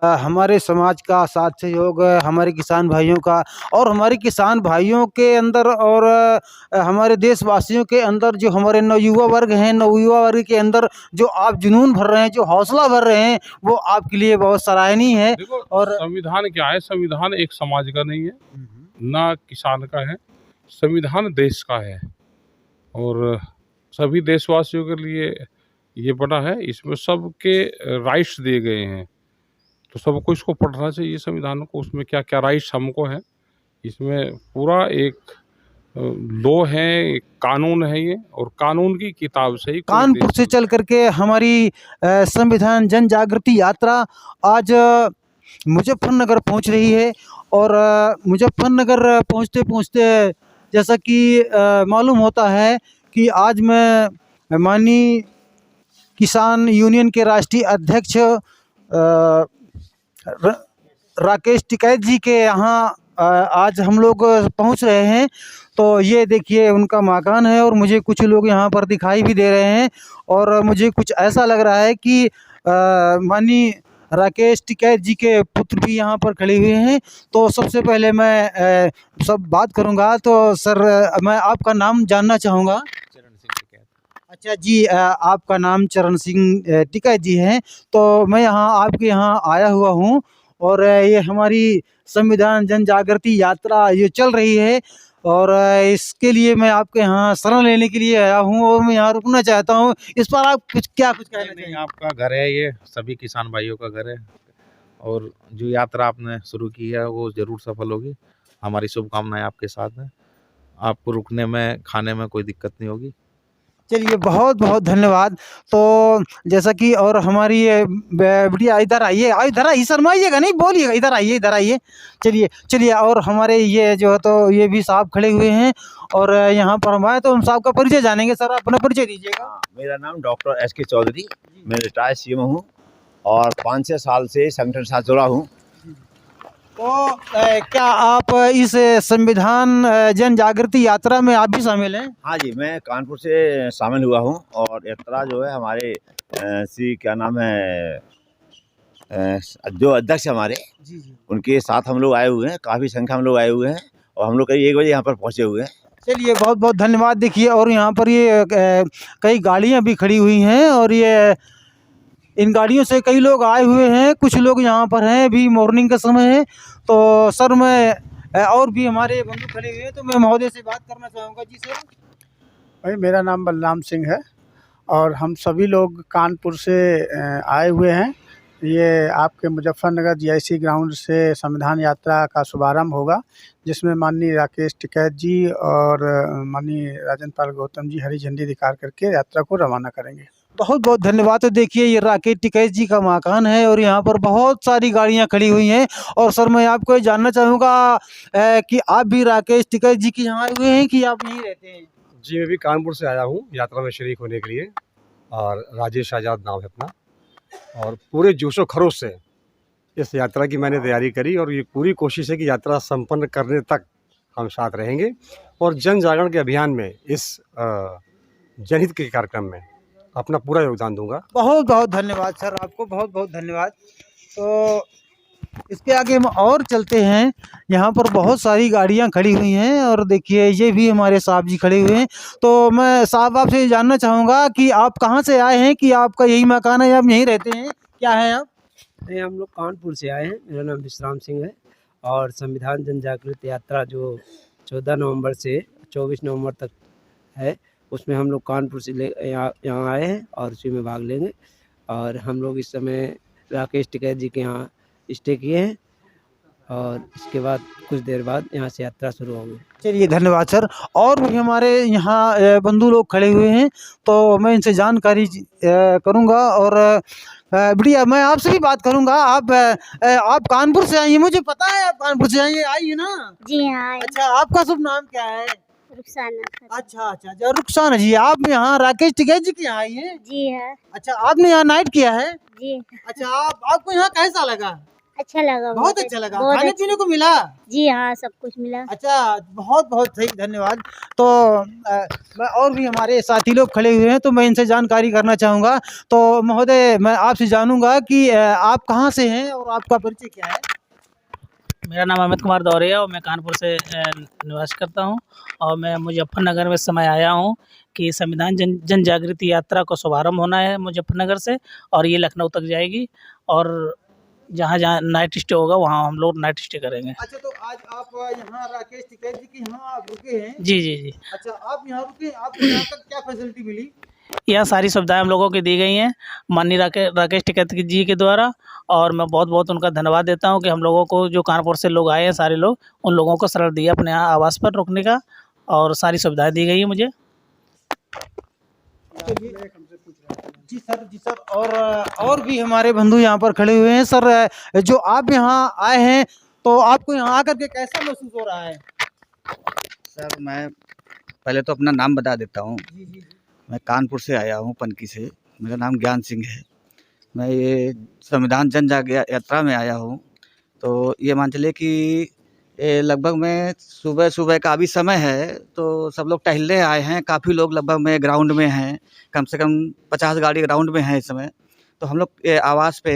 हमारे समाज का साथ सहयोग, हमारे किसान भाइयों का और हमारे किसान भाइयों के अंदर और हमारे देशवासियों के अंदर जो हमारे नवयुवा वर्ग हैं, नवयुवा वर्ग के अंदर जो आप जुनून भर रहे हैं, जो हौसला भर रहे हैं, वो आपके लिए बहुत सराहनीय है। देखो, और संविधान क्या है? संविधान एक समाज का नहीं है, ना किसान का है। संविधान देश का है और सभी देशवासियों के लिए ये बना है। इसमें सबके राइट्स दिए गए हैं, तो सबको इसको पढ़ना चाहिए संविधान को। उसमें क्या क्या राइट्स हमको हैं, इसमें पूरा एक लॉ है, एक कानून है ये, और कानून की किताब से ही कोई कानपुर देश से चल करके हमारी संविधान जन जागृति यात्रा आज मुजफ्फरनगर पहुंच रही है। और मुजफ्फरनगर पहुंचते पहुंचते जैसा कि मालूम होता है कि आज मैं माननीय किसान यूनियन के राष्ट्रीय अध्यक्ष राकेश टिकैत जी के यहाँ आज हम लोग पहुँच रहे हैं। तो ये देखिए उनका मकान है और मुझे कुछ लोग यहाँ पर दिखाई भी दे रहे हैं और मुझे कुछ ऐसा लग रहा है कि माननीय राकेश टिकैत जी के पुत्र भी यहाँ पर खड़े हुए हैं। तो सबसे पहले मैं सब बात करूँगा। तो सर मैं आपका नाम जानना चाहूँगा। चरण सिंह टिकैत। अच्छा जी, आपका नाम चरण सिंह टिकैत जी है। तो मैं यहाँ आपके यहाँ आया हुआ हूँ और ये हमारी संविधान जन जागृति यात्रा ये चल रही है और इसके लिए मैं आपके यहाँ शरण लेने के लिए आया हूँ और मैं यहाँ रुकना चाहता हूँ। इस पर आप कुछ कहना नहीं, चाहिए? आपका घर है, ये सभी किसान भाइयों का घर है और जो यात्रा आपने शुरू की है वो ज़रूर सफल होगी। हमारी शुभकामनाएं आपके साथ हैं। आपको रुकने में, खाने में कोई दिक्कत नहीं होगी। चलिए बहुत बहुत धन्यवाद। तो जैसा कि और हमारी ये बिटिया इधर आइए, इधर आइए, शर्माइएगा नहीं, बोलिएगा, इधर आइए, इधर आइए। चलिए चलिए, और हमारे ये जो है तो ये भी साहब खड़े हुए हैं और यहाँ पर हम आए तो हम साहब का परिचय जानेंगे। सर अपना परिचय दीजिएगा। मेरा नाम डॉक्टर एस के चौधरी, मैं रिटायर्ड सीएम हूँ और 5-6 साल से संगठन के साथ जुड़ा हूँ। तो क्या आप इस संविधान जन जागृति यात्रा में आप भी शामिल हैं? हाँ जी, मैं कानपुर से शामिल हुआ हूँ और यात्रा जो है हमारे श्री क्या नाम है जो अध्यक्ष हमारे, जी जी। उनके साथ हम लोग आए हुए हैं। काफ़ी संख्या हम लोग आए हुए हैं और हम लोग करीब 1 बजे यहाँ पर पहुँचे हुए हैं। चलिए बहुत बहुत धन्यवाद। देखिए और यहाँ पर ये कई गाड़ियाँ भी खड़ी हुई हैं और ये इन गाड़ियों से कई लोग आए हुए हैं। कुछ लोग यहाँ पर हैं, अभी मॉर्निंग का समय है। तो सर मैं और भी हमारे बंधु खड़े हुए हैं तो मैं महोदय से बात करना चाहूँगा। जी सर। भाई मेरा नाम बलराम सिंह है और हम सभी लोग कानपुर से आए हुए हैं। ये आपके मुजफ्फरनगर जीआईसी ग्राउंड से संविधान यात्रा का शुभारंभ होगा, जिसमें माननीय राकेश टिकैत जी और माननीय राजेंद्र पाल गौतम जी हरी झंडी दिखा करके यात्रा को रवाना करेंगे। बहुत बहुत धन्यवाद। तो देखिए ये राकेश टिकैत जी का मकान है और यहाँ पर बहुत सारी गाड़ियाँ खड़ी हुई हैं। और सर मैं आपको ये जानना चाहूँगा कि आप भी राकेश टिकैत जी के यहाँ आए हुए हैं कि आप यहीं रहते हैं? जी, मैं भी कानपुर से आया हूँ यात्रा में शरीक होने के लिए और राजेश आज़ाद नाम है अपना। और पूरे जोशो खरोश से इस यात्रा की मैंने तैयारी करी और ये पूरी कोशिश है कि यात्रा संपन्न करने तक हम साथ रहेंगे और जन जागरण के अभियान में इस जनहित के कार्यक्रम में अपना पूरा योगदान दूंगा। बहुत बहुत धन्यवाद सर, आपको बहुत बहुत धन्यवाद। तो इसके आगे हम और चलते हैं। यहाँ पर बहुत सारी गाड़ियाँ खड़ी हुई हैं और देखिए ये भी हमारे साहब जी खड़े हुए हैं। तो मैं साहब आपसे जानना चाहूँगा कि आप कहाँ से आए हैं, कि आपका यही मकान है या आप यहीं रहते हैं, क्या है आप? नहीं, हम लोग कानपुर से आए हैं। मेरा नाम विश्राम सिंह है और संविधान जन जागृति यात्रा जो 14 नवंबर से 24 नवंबर तक है, उसमें हम लोग कानपुर से यहाँ आए हैं और उसी में भाग लेंगे। और हम लोग इस समय राकेश टिकैत जी के यहाँ स्टे किए हैं और इसके बाद कुछ देर बाद यहाँ से यात्रा शुरू होगी। चलिए धन्यवाद सर। और भी हमारे यहाँ बंधु लोग खड़े हुए हैं तो मैं इनसे जानकारी करूँगा। और बढ़िया, मैं आपसे भी बात करूँगा। आप कानपुर से आई हैं, मुझे पता है आप कानपुर से आई है ना? जी हाँ। अच्छा, आपका शुभ नाम क्या है? रुखसाना। अच्छा, रुखसाना जी, आप यहाँ राकेश टिकैत जी के यहाँ आई हैं? जी है। अच्छा, आपने यहाँ नाइट किया है? जी। अच्छा, आपको यहाँ कैसा लगा? अच्छा लगा बहुत अच्छा लगा। बहुत खाने अच्छा। पीने को मिला? जी हाँ, सब कुछ मिला। अच्छा, बहुत बहुत सही, धन्यवाद। तो मैं और भी हमारे साथी लोग खड़े हुए हैं, तो मैं इनसे जानकारी करना चाहूँगा। तो महोदय, मैं आपसे जानूँगा कि आप कहाँ से हैं और आपका परिचय क्या है? मेरा नाम अमित कुमार दौरे है और मैं कानपुर से निवास करता हूँ और मैं मुजफ्फरनगर में इस समय आया हूँ कि संविधान जन जागृति यात्रा का शुभारंभ होना है मुजफ्फरनगर से और ये लखनऊ तक जाएगी और जहाँ जहाँ नाइट स्टे होगा वहाँ हम लोग नाइट स्टे करेंगे। अच्छा, तो आज आप यहाँ राकेश टिकैत जी के यहाँ आप रुके हैं? जी जी जी। अच्छा, आप यहाँ रुके, आपको यहाँ तक क्या फैसिलिटी मिली? यह सारी सुविधाएं हम लोगों की दी गई हैं माननीय राकेश टिकैत जी के द्वारा और मैं बहुत बहुत उनका धन्यवाद देता हूं कि हम लोगों को जो कानपुर से लोग आए हैं सारे लोग उन लोगों को शरण दिया अपने यहाँ आवास पर रुकने का और सारी सुविधाएं दी गई हैं मुझे। जी सर, जी सर। और भी हमारे बंधु यहाँ पर खड़े हुए हैं। सर, जो आप यहाँ आए हैं, तो आपको यहाँ आकर के कैसा महसूस हो रहा है? सर, मैं पहले तो अपना नाम बता देता हूँ। जी, जी, जी। मैं कानपुर से आया हूँ, पनकी से। मेरा नाम ज्ञान सिंह है। मैं ये संविधान जन यात्रा में आया हूँ। तो ये मान चलिए कि ये लगभग में सुबह का अभी समय है, तो सब लोग टहलने आए हैं। काफ़ी लोग लगभग में ग्राउंड में हैं, कम से कम 50 गाड़ी ग्राउंड में हैं इस समय। तो हम लोग आवास पे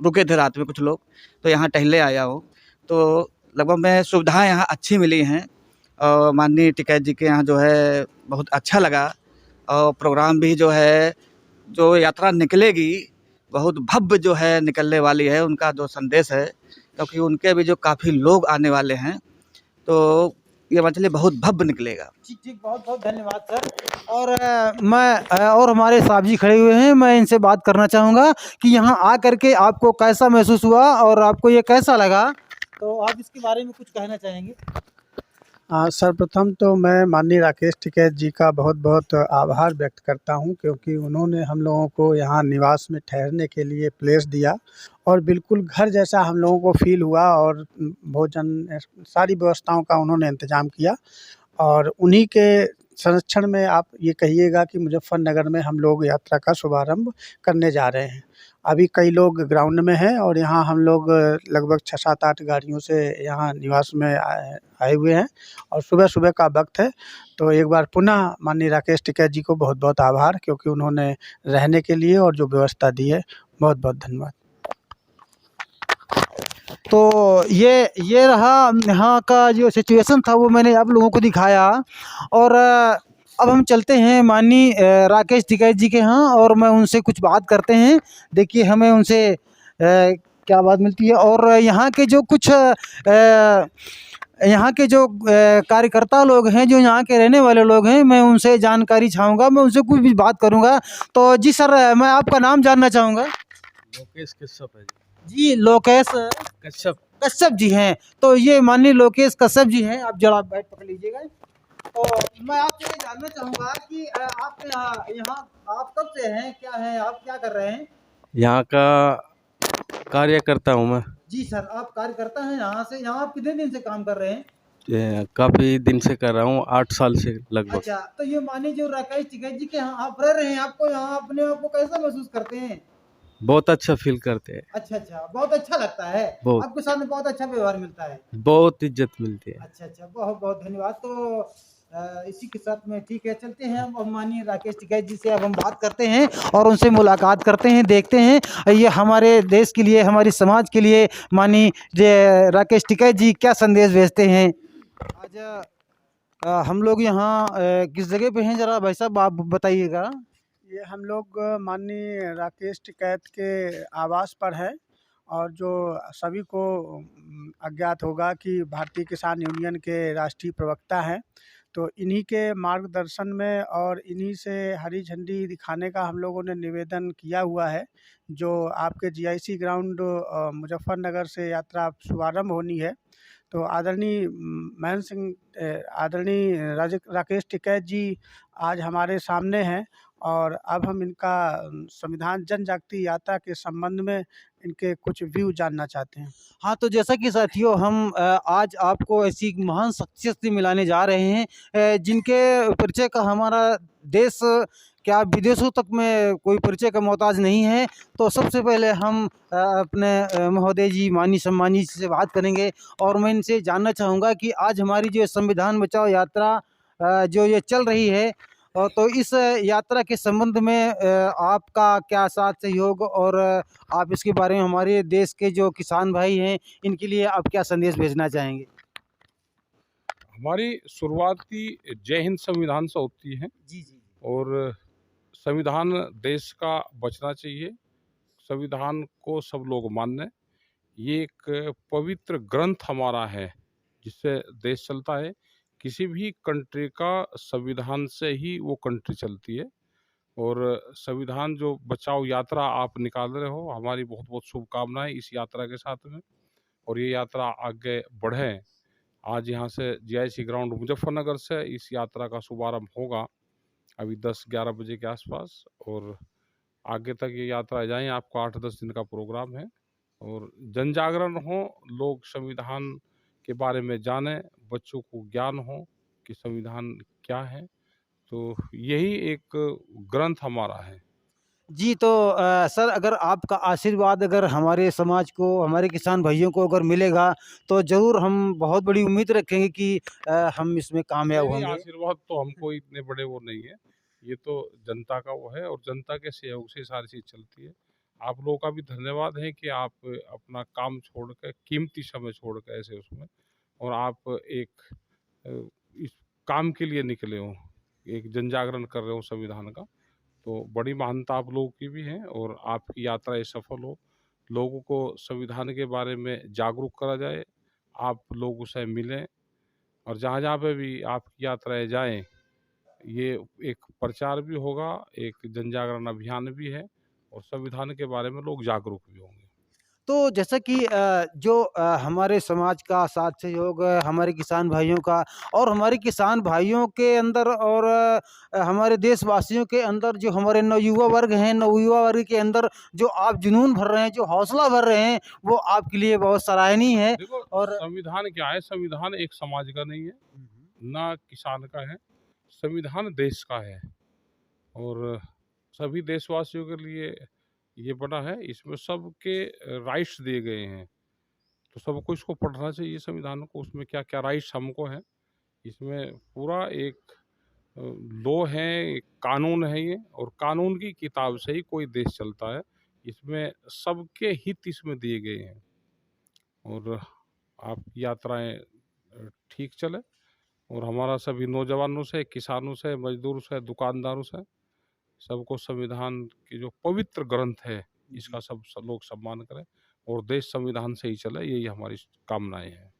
रुके थे रात में कुछ लोग, तो यहाँ टहलने आया हूँ। तो लगभग में सुविधाएँ यहाँ अच्छी मिली हैं और माननीय टिकैत जी के यहाँ जो है बहुत अच्छा लगा और प्रोग्राम भी जो है, जो यात्रा निकलेगी बहुत भव्य जो है निकलने वाली है, उनका जो संदेश है, क्योंकि उनके भी जो काफ़ी लोग आने वाले हैं, तो ये मान चलिए बहुत भव्य निकलेगा। ठीक ठीक, बहुत बहुत धन्यवाद सर। और मैं और हमारे साहब जी खड़े हुए हैं, मैं इनसे बात करना चाहूँगा कि यहाँ आकर के आपको कैसा महसूस हुआ और आपको ये कैसा लगा? तो आप इसके बारे में कुछ कहना चाहेंगे? सर्वप्रथम तो मैं माननीय राकेश टिकैत जी का बहुत बहुत आभार व्यक्त करता हूं, क्योंकि उन्होंने हम लोगों को यहाँ निवास में ठहरने के लिए प्लेस दिया और बिल्कुल घर जैसा हम लोगों को फील हुआ और भोजन सारी व्यवस्थाओं का उन्होंने इंतज़ाम किया। और उन्हीं के संरक्षण में आप ये कहिएगा कि मुजफ्फरनगर में हम लोग यात्रा का शुभारंभ करने जा रहे हैं। अभी कई लोग ग्राउंड में हैं और यहाँ हम लोग लगभग 6-7-8 गाड़ियों से यहाँ निवास में आए हुए हैं और सुबह का वक्त है। तो एक बार पुनः माननीय राकेश टिकैत जी को बहुत बहुत आभार, क्योंकि उन्होंने रहने के लिए और जो व्यवस्था दी है, बहुत बहुत धन्यवाद। तो ये रहा यहाँ का जो सिचुएशन था, वो मैंने आप लोगों को दिखाया। और अब हम चलते हैं माननीय राकेश टिकैत जी के यहाँ और मैं उनसे कुछ बात करते हैं। देखिए हमें उनसे क्या बात मिलती है। और यहाँ के जो कुछ यहाँ के जो कार्यकर्ता लोग हैं, जो यहाँ के रहने वाले लोग हैं, मैं उनसे जानकारी चाहूँगा, मैं उनसे कुछ भी बात करूँगा। तो जी सर, मैं आपका नाम जानना चाहूँगा। लोकेश कश्यप है जी, लोकेश कश्यप जी हैं। तो ये माननीय लोकेश कश्यप जी हैं। आप जरा बैठ पकड़ लीजिएगा। तो मैं आपसे ये जानना चाहूँगा कि आप यहाँ आप कब से हैं, क्या है, आप क्या कर रहे हैं? यहाँ का कार्यकर्ता हूँ मैं। जी सर, आप कार्यकर्ता हैं यहाँ से। यहाँ आप कितने दिन से काम कर रहे हैं? काफ़ी दिन से कर रहा हूँ, 8 साल से लगभग। अच्छा, तो ये मानिए जो राकेश टिकैत जी के यहाँ आप रह रहे हैं, आपको यहाँ अपने आप को कैसा महसूस करते हैं? बहुत अच्छा फील करते हैं। अच्छा, बहुत अच्छा लगता है। बहुत। आपके साथ में बहुत अच्छा व्यवहार मिलता है। बहुत इज्जत मिलती है। अच्छा, बहुत बहुत धन्यवाद। तो इसी के साथ में ठीक है, चलते हैं अब माननीय राकेश टिकैत जी से अब हम बात करते हैं और उनसे मुलाकात करते हैं, देखते हैं ये हमारे देश के लिए, हमारे समाज के लिए माननीय राकेश टिकैत जी क्या संदेश भेजते हैं। आज हम लोग यहाँ किस जगह पे हैं, जरा भाई साहब आप बताइएगा। ये हम लोग माननीय राकेश टिकैत के आवास पर है और जो सभी को अज्ञात होगा कि भारतीय किसान यूनियन के राष्ट्रीय प्रवक्ता हैं। तो इन्हीं के मार्गदर्शन में और इन्हीं से हरी झंडी दिखाने का हम लोगों ने निवेदन किया हुआ है। जो आपके जीआईसी ग्राउंड मुजफ्फरनगर से यात्रा शुभारंभ होनी है, तो आदरणीय राकेश टिकैत जी आज हमारे सामने हैं और अब हम इनका संविधान जन जागृति यात्रा के संबंध में इनके कुछ व्यू जानना चाहते हैं। हाँ, तो जैसा कि साथियों हम आज आपको ऐसी महान शख्सियत से मिलाने जा रहे हैं जिनके परिचय का हमारा देश क्या विदेशों तक में कोई परिचय का मोहताज नहीं है। तो सबसे पहले हम अपने महोदय जी माननीय सम्मानी जी से बात करेंगे और मैं इनसे जानना चाहूँगा कि आज हमारी जो संविधान बचाओ यात्रा जो ये चल रही है तो इस यात्रा के संबंध में आपका क्या साथ सहयोग और आप इसके बारे में हमारे देश के जो किसान भाई हैं इनके लिए आप क्या संदेश भेजना चाहेंगे? हमारी शुरुआती जय हिंद संविधान से होती है जी जी और संविधान देश का बचना चाहिए। संविधान को सब लोग माने। ये एक पवित्र ग्रंथ हमारा है जिससे देश चलता है। किसी भी कंट्री का संविधान से ही वो कंट्री चलती है और संविधान जो बचाओ यात्रा आप निकाल रहे हो, हमारी बहुत बहुत शुभकामनाएं इस यात्रा के साथ में और ये यात्रा आगे बढ़े। आज यहाँ से जीआईसी ग्राउंड मुजफ्फरनगर से इस यात्रा का शुभारंभ होगा अभी 10-11 बजे के आसपास और आगे तक ये यात्रा जाएं। आपको 8-10 दिन का प्रोग्राम है और जन जागरण हो, लोग संविधान के बारे में जानें, बच्चों को ज्ञान हो कि संविधान क्या है। तो यही एक ग्रंथ हमारा है। जी। तो सर अगर आपका आशीर्वाद अगर हमारे समाज को, हमारे किसान भाइयों को अगर मिलेगा तो ज़रूर हम बहुत बड़ी उम्मीद रखेंगे कि हम इसमें कामयाब नहीं, होंगे। आशीर्वाद तो हमको इतने बड़े वो नहीं है, ये तो जनता का वो है और जनता के सहयोग से सारी चीज़ चलती है। आप लोगों का भी धन्यवाद है कि आप अपना काम छोड़ के, कीमती समय छोड़ के ऐसे उसमें और आप एक इस काम के लिए निकले हो, एक जन जागरण कर रहे हो संविधान का। तो बड़ी महानता आप लोगों की भी है और आपकी यात्रा ये सफल हो, लोगों को संविधान के बारे में जागरूक करा जाए, आप लोग उससे मिलें और जहाँ जहाँ पे भी आपकी यात्राएं जाएं, ये एक प्रचार भी होगा, एक जन जागरण अभियान भी है और संविधान के बारे में लोग जागरूक भी होंगे। तो जैसा कि जो हमारे समाज का साथ सहयोग हमारे किसान भाइयों का और हमारे किसान भाइयों के अंदर और हमारे देशवासियों के अंदर जो हमारे नवयुवा वर्ग हैं, नवयुवा वर्ग के अंदर जो आप जुनून भर रहे हैं, जो हौसला भर रहे हैं, वो आपके लिए बहुत सराहनीय है। देखो और संविधान क्या है, संविधान एक समाज का नहीं है, ना किसान का है, संविधान देश का है और सभी देशवासियों के लिए ये बना है। इसमें सबके राइट्स दिए गए हैं, तो सबको इसको पढ़ना चाहिए संविधान को। उसमें क्या क्या राइट्स हमको हैं, इसमें पूरा एक लॉ है, एक कानून है ये और कानून की किताब से ही कोई देश चलता है। इसमें सबके हित इसमें दिए गए हैं और आपकी यात्राएं ठीक चले और हमारा सभी नौजवानों से, किसानों से, मजदूरों से, दुकानदारों से सबको संविधान की जो पवित्र ग्रंथ है इसका सब लोग सम्मान करें और देश संविधान से ही चले, यही हमारी कामनाएं हैं।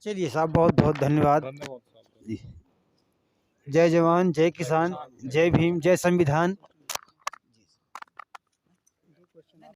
चलिए साहब, बहुत बहुत धन्यवाद। धन्यवाद साहब। जी। जय जवान, जय किसान, जय भीम, जय संविधान।